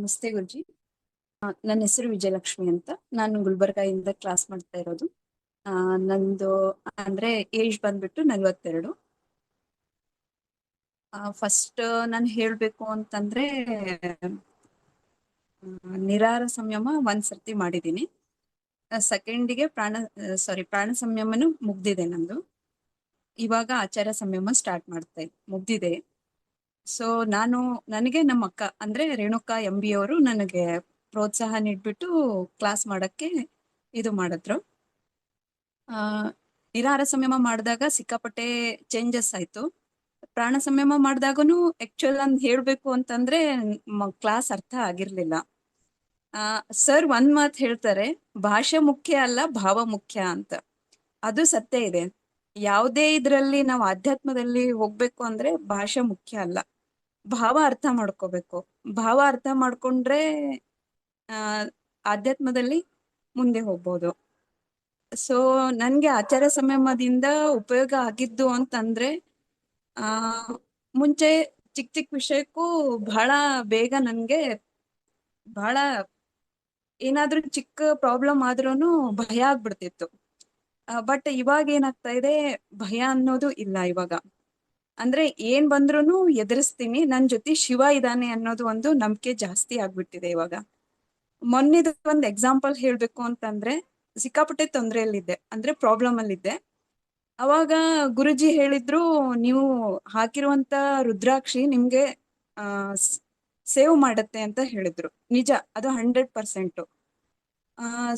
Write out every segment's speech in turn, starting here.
ನಮಸ್ತೆ ಗುರುಜಿ. ನನ್ನ ಹೆಸರು ವಿಜಯಲಕ್ಷ್ಮಿ ಅಂತ. ನಾನು ಗುಲ್ಬರ್ಗಾಯಿಂದ ಕ್ಲಾಸ್ ಮಾಡ್ತಾ ಇರೋದು. ನಂದು ಅಂದ್ರೆ ಏಜ್ ಬಂದ್ಬಿಟ್ಟು 42. ಫಸ್ಟ್ ನಾನು ಹೇಳ್ಬೇಕು ಅಂತಂದ್ರೆ ನಿರಾಹಾರ ಸಂಯಮ ಒಂದ್ಸರ್ತಿ ಮಾಡಿದ್ದೀನಿ. ಸೆಕೆಂಡಿಗೆ ಪ್ರಾಣ ಸಂಯಮನು ಮುಗ್ದಿದೆ ನಂದು. ಇವಾಗ ಆಚಾರ ಸಂಯಮ ಸ್ಟಾರ್ಟ್ ಮುಗ್ದಿದೆ. ಸೊ ನನಗೆ ನಮ್ಮ ಅಕ್ಕ ಅಂದ್ರೆ ರೇಣುಕಾ MB ಅವರು ನನಗೆ ಪ್ರೋತ್ಸಾಹ ನೀಡ್ಬಿಟ್ಟು ಕ್ಲಾಸ್ ಮಾಡಕ್ಕೆ ಇದು ಮಾಡಿದ್ರು. ನಿರಾಹಾರ ಸಂಯಮ ಮಾಡಿದಾಗ ಸಿಕ್ಕಾಪಟ್ಟೆ ಚೇಂಜಸ್ ಆಯ್ತು. ಪ್ರಾಣ ಸಂಯಮ ಮಾಡಿದಾಗನು ಆಕ್ಚುಲ್ ನಾನು ಹೇಳ್ಬೇಕು ಅಂತಂದ್ರೆ ಕ್ಲಾಸ್ ಅರ್ಥ ಆಗಿರ್ಲಿಲ್ಲ. ಸರ್ ಒಂದ್ ಮಾತು ಹೇಳ್ತಾರೆ, ಭಾಷೆ ಮುಖ್ಯ ಅಲ್ಲ ಭಾವ ಮುಖ್ಯ ಅಂತ. ಅದು ಸತ್ಯ ಇದೆ. ಯಾವುದೇ ಇದ್ರಲ್ಲಿ ನಾವು ಆಧ್ಯಾತ್ಮದಲ್ಲಿ ಹೋಗ್ಬೇಕು ಅಂದ್ರೆ ಭಾಷೆ ಮುಖ್ಯ ಅಲ್ಲ, ಭಾವ ಅರ್ಥ ಮಾಡ್ಕೋಬೇಕು. ಭಾವ ಅರ್ಥ ಮಾಡ್ಕೊಂಡ್ರೆ ಆಧ್ಯಾತ್ಮದಲ್ಲಿ ಮುಂದೆ ಹೋಗ್ಬೋದು. ಸೊ ನನ್ಗೆ ಆಚಾರ ಸಂಯಮದಿಂದ ಉಪಯೋಗ ಆಗಿದ್ದು ಅಂತಂದ್ರೆ ಮುಂಚೆ ಚಿಕ್ಕ ಚಿಕ್ಕ ವಿಷಯಕ್ಕೂ ಬಹಳ ಬೇಗ ನನ್ಗೆ ಬಹಳ ಏನಾದ್ರೂ ಚಿಕ್ಕ ಪ್ರಾಬ್ಲಮ್ ಆದ್ರೂನು ಭಯ ಆಗ್ಬಿಡ್ತಿತ್ತು. ಬಟ್ ಇವಾಗ ಏನಾಗ್ತಾ ಇದೆ, ಭಯ ಅನ್ನೋದು ಇಲ್ಲ ಇವಾಗ. ಅಂದ್ರೆ ಏನ್ ಬಂದ್ರೂನು ಎದುರಿಸ್ತೀನಿ, ನನ್ ಜೊತೆ ಶಿವ ಇದಾನೆ ಅನ್ನೋದು ಒಂದು ನಂಬಿಕೆ ಜಾಸ್ತಿ ಆಗ್ಬಿಟ್ಟಿದೆ ಇವಾಗ. ಮೊನ್ನೆದು ಒಂದು ಎಕ್ಸಾಂಪಲ್ ಹೇಳ್ಬೇಕು ಅಂತಂದ್ರೆ, ಸಿಕ್ಕಾಪಟ್ಟೆ ತೊಂದರೆಯಲ್ಲಿದ್ದೆ, ಅಂದ್ರೆ ಪ್ರಾಬ್ಲಮ್ ಅಲ್ಲಿದ್ದೆ. ಅವಾಗ ಗುರುಜಿ ಹೇಳಿದ್ರು, ನೀವು ಹಾಕಿರುವಂತ ರುದ್ರಾಕ್ಷಿ ನಿಮ್ಗೆ ಸೇವ್ ಮಾಡತ್ತೆ ಅಂತ ಹೇಳಿದ್ರು. ನಿಜ, ಅದು 100%.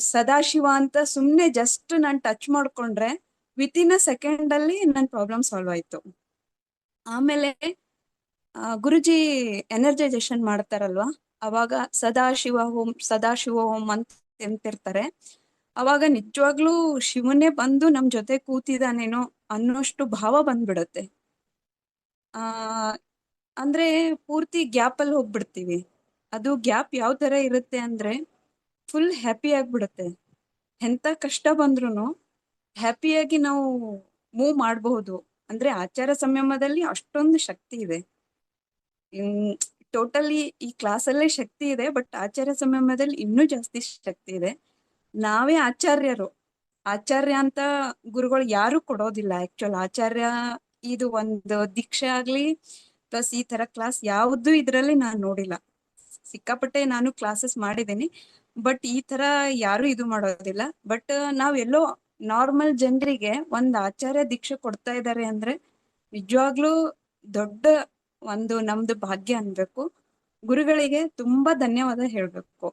ಸದಾಶಿವ ಅಂತ ಸುಮ್ನೆ ಜಸ್ಟ್ ನಾನು ಟಚ್ ಮಾಡ್ಕೊಂಡ್ರೆ ವಿತಿನ್ ಅ ಸೆಕೆಂಡ್ ಅಲ್ಲಿ ನನ್ನ ಪ್ರಾಬ್ಲಮ್ ಸಾಲ್ವ್ ಆಯ್ತು. ಆಮೇಲೆ ಗುರುಜಿ ಎನರ್ಜೈಸೇಷನ್ ಮಾಡ್ತಾರಲ್ವಾ, ಅವಾಗ ಸದಾಶಿವ ಹೋಮ್ ಅಂತ ಎಂತಿರ್ತಾರೆ. ಅವಾಗ ನಿಜವಾಗ್ಲೂ ಶಿವನೇ ಬಂದು ನಮ್ ಜೊತೆ ಕೂತಿದಾನೇನೋ ಅನ್ನೋಷ್ಟು ಭಾವ ಬಂದ್ಬಿಡತ್ತೆ. ಅಂದ್ರೆ ಪೂರ್ತಿ ಗ್ಯಾಪ್ ಅಲ್ಲಿ ಹೋಗ್ಬಿಡ್ತೀವಿ. ಅದು ಗ್ಯಾಪ್ ಯಾವ ತರ ಇರುತ್ತೆ ಅಂದ್ರೆ ಫುಲ್ ಹ್ಯಾಪಿ ಆಗ್ಬಿಡುತ್ತೆ. ಎಂತ ಕಷ್ಟ ಬಂದ್ರೂ ಹ್ಯಾಪಿಯಾಗಿ ನಾವು ಮೂವ್ ಮಾಡಬಹುದು. ಅಂದ್ರೆ ಆಚಾರ ಸಂಯಮದಲ್ಲಿ ಅಷ್ಟೊಂದು ಶಕ್ತಿ ಇದೆ. ಟೋಟಲಿ ಈ ಕ್ಲಾಸಲ್ಲೇ ಶಕ್ತಿ ಇದೆ, ಬಟ್ ಆಚಾರ ಸಂಯಮದಲ್ಲಿ ಇನ್ನೂ ಜಾಸ್ತಿ ಶಕ್ತಿ ಇದೆ. ನಾವೇ ಆಚಾರ್ಯರು. ಆಚಾರ್ಯ ಅಂತ ಗುರುಗಳು ಯಾರು ಕೊಡೋದಿಲ್ಲ ಆಕ್ಚುಲ್. ಆಚಾರ್ಯ ಇದು ಒಂದು ದೀಕ್ಷೆ ಆಗ್ಲಿ ಪ್ಲಸ್ ಈ ತರ ಕ್ಲಾಸ್ ಯಾವ್ದು ಇದ್ರಲ್ಲಿ ನಾನು ನೋಡಿಲ್ಲ. ಸಿಕ್ಕಾಪಟ್ಟೆ ನಾನು ಕ್ಲಾಸಸ್ ಮಾಡಿದ್ದೀನಿ, ಬಟ್ ಈ ತರ ಯಾರು ಇದು ಮಾಡೋದಿಲ್ಲ. ಬಟ್ ನಾವೆಲ್ಲೋ ನಾರ್ಮಲ್ ಜನರಿಗೆ ಒಂದ್ ಆಚಾರ್ಯ ದೀಕ್ಷೆ ಕೊಡ್ತಾ ಇದ್ದಾರೆ ಅಂದ್ರೆ ನಿಜವಾಗ್ಲೂ ದೊಡ್ಡ ಒಂದು ನಮ್ದು ಭಾಗ್ಯ ಅನ್ಬೇಕು. ಗುರುಗಳಿಗೆ ತುಂಬಾ ಧನ್ಯವಾದ ಹೇಳ್ಬೇಕು.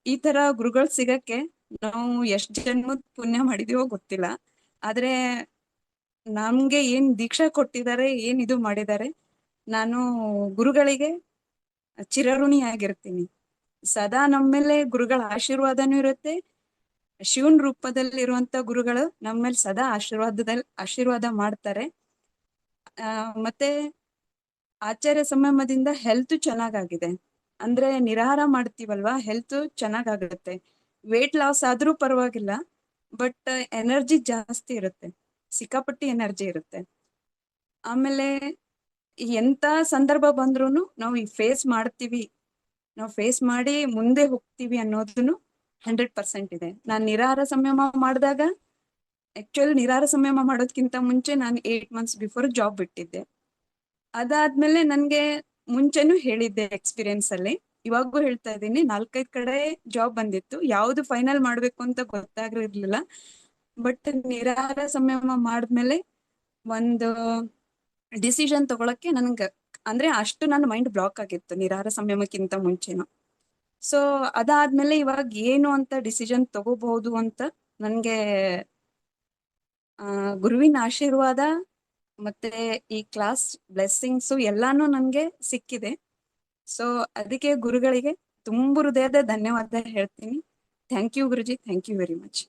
ಈ ತರ ಗುರುಗಳು ಸಿಗಕ್ಕೆ ನಾವು ಎಷ್ಟ್ ಜನ್ಮದ ಪುಣ್ಯ ಮಾಡಿದೀವೋ ಗೊತ್ತಿಲ್ಲ. ಆದ್ರೆ ನಮ್ಗೆ ಏನ್ ದೀಕ್ಷಾ ಕೊಟ್ಟಿದ್ದಾರೆ, ಏನ್ ಇದು ಮಾಡಿದ್ದಾರೆ, ನಾನು ಗುರುಗಳಿಗೆ ಚಿರಋಣಿ ಆಗಿರ್ತೀನಿ. ಸದಾ ನಮ್ಮೇಲೆ ಗುರುಗಳ ಆಶೀರ್ವಾದನೂ ಇರುತ್ತೆ. ಶಿವನ್ ರೂಪದಲ್ಲಿರುವಂತ ಗುರುಗಳು ನಮ್ಮೇಲೆ ಸದಾ ಆಶೀರ್ವಾದ ಮಾಡ್ತಾರೆ. ಮತ್ತೆ ಆಚಾರ್ಯ ಸಂಯಮದಿಂದ ಹೆಲ್ತ್ ಚೆನ್ನಾಗಾಗಿದೆ. ಅಂದ್ರೆ ನಿರಾಹಾರ ಮಾಡ್ತೀವಲ್ವಾ, ಹೆಲ್ತ್ ಚೆನ್ನಾಗಾಗುತ್ತೆ. ವೇಟ್ ಲಾಸ್ ಆದ್ರೂ ಪರವಾಗಿಲ್ಲ, ಬಟ್ ಎನರ್ಜಿ ಜಾಸ್ತಿ ಇರುತ್ತೆ, ಸಿಕ್ಕಾಪಟ್ಟಿ ಎನರ್ಜಿ ಇರುತ್ತೆ. ಆಮೇಲೆ ಎಂತ ಸಂದರ್ಭ ಬಂದ್ರೂನು ನಾವು ಈ ಫೇಸ್ ಮಾಡ್ತೀವಿ, ನಾವು ಫೇಸ್ ಮಾಡಿ ಮುಂದೆ ಹೋಗ್ತೀವಿ ಅನ್ನೋದನ್ನು 100% ಇದೆ. ನಾನು ನಿರಾಹಾರ ಸಂಯಮ ಮಾಡಿದಾಗ ಆಕ್ಚುಲ್ ನಿರಾಹಾರ ಸಂಯಮ ಮಾಡೋದ್ಕಿಂತ ಮುಂಚೆ ನಾನು 8 months ಬಿಫೋರ್ ಜಾಬ್ ಬಿಟ್ಟಿದ್ದೆ. ಅದಾದ್ಮೇಲೆ ನನ್ಗೆ ಮುಂಚೆನೂ ಹೇಳಿದ್ದೆ ಎಕ್ಸ್ಪೀರಿಯನ್ಸ್ ಅಲ್ಲಿ, ಇವಾಗೂ ಹೇಳ್ತಾ ಇದ್ದೀನಿ, 4-5 ಕಡೆ ಜಾಬ್ ಬಂದಿತ್ತು. ಯಾವ್ದು ಫೈನಲ್ ಮಾಡ್ಬೇಕು ಅಂತ ಗೊತ್ತಾಗಿರ್ಲಿಲ್ಲ. ಬಟ್ ನಿರಾಹಾರ ಸಂಯಮ ಮಾಡಿದ್ಮೇಲೆ ಒಂದು ಡಿಸಿಷನ್ ತಗೊಳಕ್ಕೆ ನನ್ಗೆ ಅಂದ್ರೆ ಅಷ್ಟು ನನ್ನ ಮೈಂಡ್ ಬ್ಲಾಕ್ ಆಗಿತ್ತು ನಿರಾಹಾರ ಸಂಯಮಕ್ಕಿಂತ ಮುಂಚೆನು. ಸೊ ಅದಾದ್ಮೇಲೆ ಇವಾಗ ಏನು ಅಂತ ಡಿಸಿಷನ್ ತಗೋಬಹುದು ಅಂತ ನನ್ಗೆ ಗುರುವಿನ ಆಶೀರ್ವಾದ ಮತ್ತೆ ಈ ಕ್ಲಾಸ್ ಬ್ಲೆಸ್ಸಿಂಗ್ಸು ಎಲ್ಲಾನು ನನ್ಗೆ ಸಿಕ್ಕಿದೆ. ಸೊ ಅದಕ್ಕೆ ಗುರುಗಳಿಗೆ ತುಂಬ ಹೃದಯದ ಧನ್ಯವಾದ ಹೇಳ್ತೀನಿ. Thank you Guruji, thank you very much.